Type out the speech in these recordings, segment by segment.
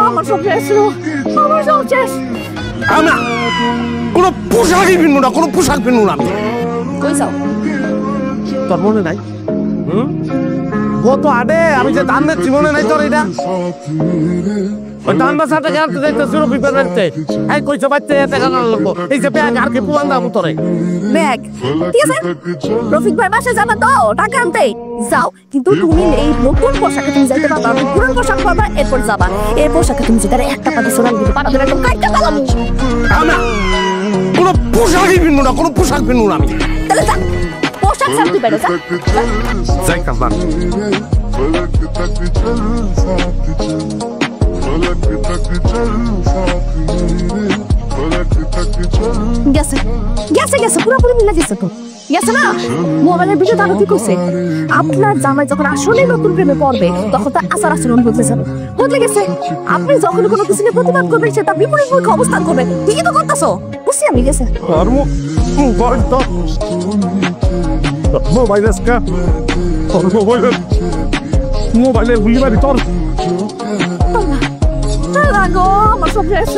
আমার সব শেষ, আমার সব শেষ। আমরা কোনো পোশাকই কিনবো না, কোনো পোশাক কিনবো না। কই যাও? তোর মনে নাই? কত আডে আমি যে ধান দিচ্ছি মনে নাই তোর? এটা ওই ধান বাসাটা জানতে দেখতেছিল বিপদ রাখতে। এই কইছো বাচ্চা এতে গান লাগবো, এই যে ব্যাগ আর কি পুরান দাম তোরে ব্যাগ। ঠিক আছে, রফিক ভাই বাসে যাবা তো টাকা আনতে যাও, কিন্তু তুমি এই নতুন পোশাকে তুমি যাইতে পারবা, তুমি পুরান পোশাক পরবা, এরপর যাবা। এই পোশাকে তুমি যেটা একটা পাতে সোনালি দিতে পারবা, একদম কাইটা পালাম। আমরা কোনো পোশাকই কিনবো না, কোনো পোশাক কিনবো না আমি। তাহলে যা, পোশাক সাথে বেরো যা। যাই কামান গেছে গেছে গেছে, পুরোপুরি মিলে গেছে তো। গেছে না? মোবাইলের ভিডিও তারা কি করছে? আপনার জামাই যখন আসলে নতুন প্রেমে পড়বে তখন তার আচার আচরণ বদলে যাবে, বদলে গেছে। আপনি যখন কোনো কিছু নিয়ে প্রতিবাদ করবেন সে তার বিপরীত মুখে অবস্থান করবে। ঠিকই তো করতেছো, বুঝছি আমি। গেছে মোবাইলের গুলি মারি তোর। আমার সব শেষ,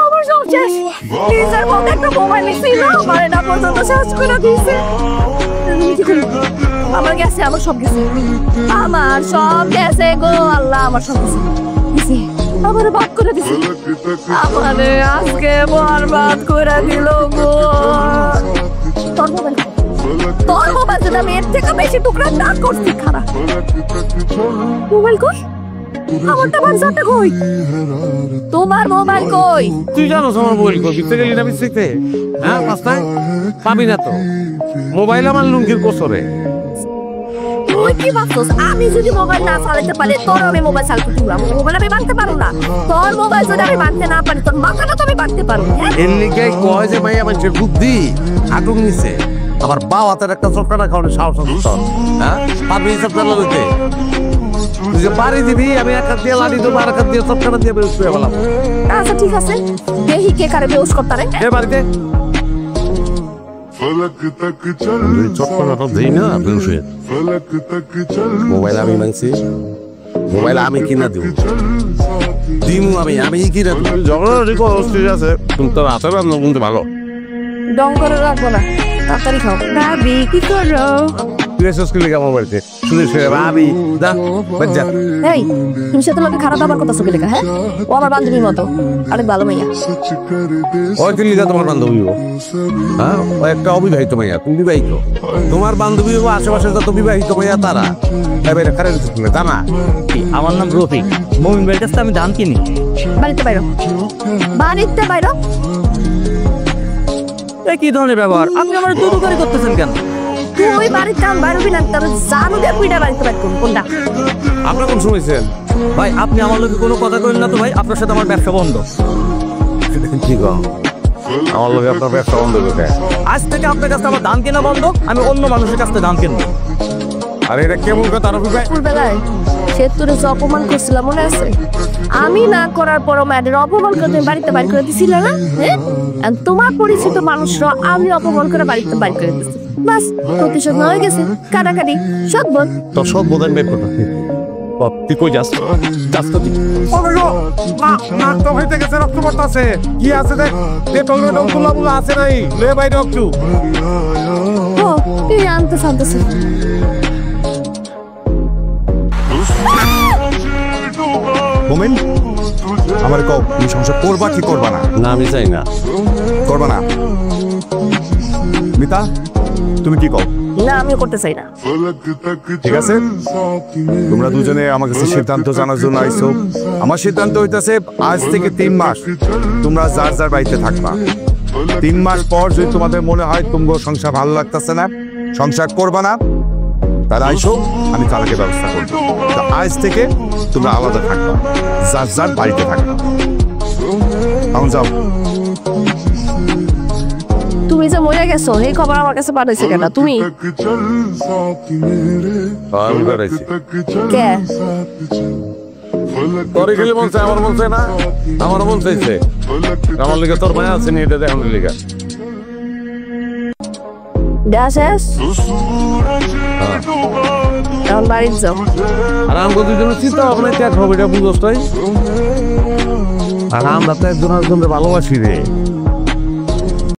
আমার সব শেষ। নিজের মধ্যে একটা মোবাইল ছিল, আমার না পর্যন্ত শেষ করে দিয়েছে। আমার গেছে, আমার সব গেছে, আমার সব গেছে গো আল্লাহ, আমার সব গেছে। আমার বাদ করে দিছে, আমারে আজকে বরবাদ করে দিল গো। তোর মোবাইল, তোর মোবাইল যদি আমি এর থেকে বেশি টুকরা না করছি খারাপ। মোবাইল কই? আমারটা বাচ্চাটা কই? তোমার মোবাইল কই? তুই জানো আমার মোবাইল কই? বিতে গেলি না বিতে? হ্যাঁ পাঁচটায় পাবি না তো। মোবাইল আমার লুঙ্গির কোসরে। তুই কি ভাবছস আমি যদি মোবাইল না চালাতে পারি তোর আমি মোবাইল চালাতে দিলাম? মোবাইল আমি বানতে পারো না। তোর মোবাইল যদি আমি বানতে না পারি তোর মাথাটা তো আমি বানতে পারো। এর লিগে কয় যে ভাই আমার যে বুদ্ধি আটক নিছে, আমার বাও হাতের একটা চোখটা খাওয়ানোর সাহস আছে তোর। হ্যাঁ পারবি হিসাব চালা লইতে? তুই যে বাড়ি দিবি আমি এক হাত দিয়ে লাড়ি দেবো, আর এক হাত দিয়ে চোখটা দিয়ে বেরোস করে বললাম। আচ্ছা ঠিক আছে, দেখি কে কারে বেউস করতে পারে। এ বাড়িতে চটপটা দেই না বেরোসে। মোবাইল আমি মানছি, মোবাইল আমি কিনা দিব, দিমু আমি কিনা দিব। ঝগড়া ঠিক আছে কিন্তু তোর হাতের রান্না কিন্তু ভালো। ডং করে রাখবো না, তাড়াতাড়ি খাও। ভাবি কি করো? তুই এসেছিস কি আমার বাড়িতে? শুনে শুনে ভাবি যা বাচ্চা। এই তুমি সাথে লোকে খারাপ ব্যবহার করতেছো কি লেখা? হ্যাঁ, ও আমার বান্ধবীর মতো, আরেক ভালো মাইয়া। ওই তুই লিখা তোমার বান্ধবী? হ্যাঁ, ও একটা অবিবাহিত মাইয়া, তুমি বিবাহিত। তোমার বান্ধবী আশেপাশে যত বিবাহিত মাইয়া তারা এবারে কারে দিচ্ছে তা না? আমার নাম রফিক, মমিন ভাইয়ের কাছে আমি ধান কিনি। বাড়িতে বাইরো, বাড়িতে বাইরো। কি ধরনের ব্যবহার? আপনি আমার দুদুকারি করতেছেন কেন? তুই বাড়িতে কাম বাইরবি না, তোর জানু দিয়ে পিটা বাড়িতে বাইর করুন। কোনটা? আপনার কোন শুনেছেন? ভাই আপনি আমার লোকে কোনো কথা করেন না তো ভাই, আপনার সাথে আমার ব্যবসা বন্ধ। কি গো আমার লোকে আপনার ব্যবসা বন্ধ করে? আজ থেকে আপনার কাছে আমার ধান কেনা বন্ধ, আমি অন্য মানুষের কাছে ধান কিনবো। আরে এটা কেমন কথা রফিক ভাই? স্কুলবেলায় সে তোর যে অপমান করছিলাম মনে আছে? আমি না করার পরও ম্যাডের অপমান করে তুমি বাড়িতে বাড়ি করে দিছিল না? হ্যাঁ, তোমার পরিচিত মানুষরা আমি অপমান করে বাড়িতে বাড়ি করে দিচ্ছি। বাস প্রতিশোধ না হয়ে গেছে, কাটাকাটি সব বোধ। তোর সব বোধন বের করো। তুই কই যাস? যাস তো তুই? না তো হইতে গেছে, রক্ত পড়তাছে। কি আছে দেখ, ডেটল গুলা আছে নাই? লে ভাই রক্ত। ও তুই আনতেছে। মোমেন আমার কও, তুমি সংসার করবা কি করবা না? না আমি চাই না। করবা না? মিতা তুমি কি কও? না আমি করতে চাই না। ঠিক আছে, তোমরা দুজনে আমার কাছে সিদ্ধান্ত জানার জন্য আইছো। আমার সিদ্ধান্ত হইতাছে আজ থেকে 3 মাস তোমরা যার যার বাড়িতে থাকবা। 3 মাস পর যদি তোমাদের মনে হয় তোমার সংসার ভালো লাগতেছে না, সংসার করবা না, তাহলে আইসো, আমি তালাকের ব্যবস্থা করবো। তো আজ থেকে তোমরা আলাদা থাকবা, যার যার বাড়িতে থাকবা। এখন যাও। তুমি যে মরে গেছো এই খবর আমার কাছে পাঠাইছে কেন? তুমি আমি বেড়াইছি। কে? তোর খেলে মন চাই, আমার মন চাই না? আমার মন চাইছে। আমার লিগে তোর মায়া আছে নি? এটা দেখুন লিগা শেষ। এখন বাড়ির যাও। আর আমাকে দুজনের চিন্তা ভাবনা ত্যাগ হবে এটা বুঝোস তাই। আর আমরা তো একজন একজনকে ভালোবাসি রে।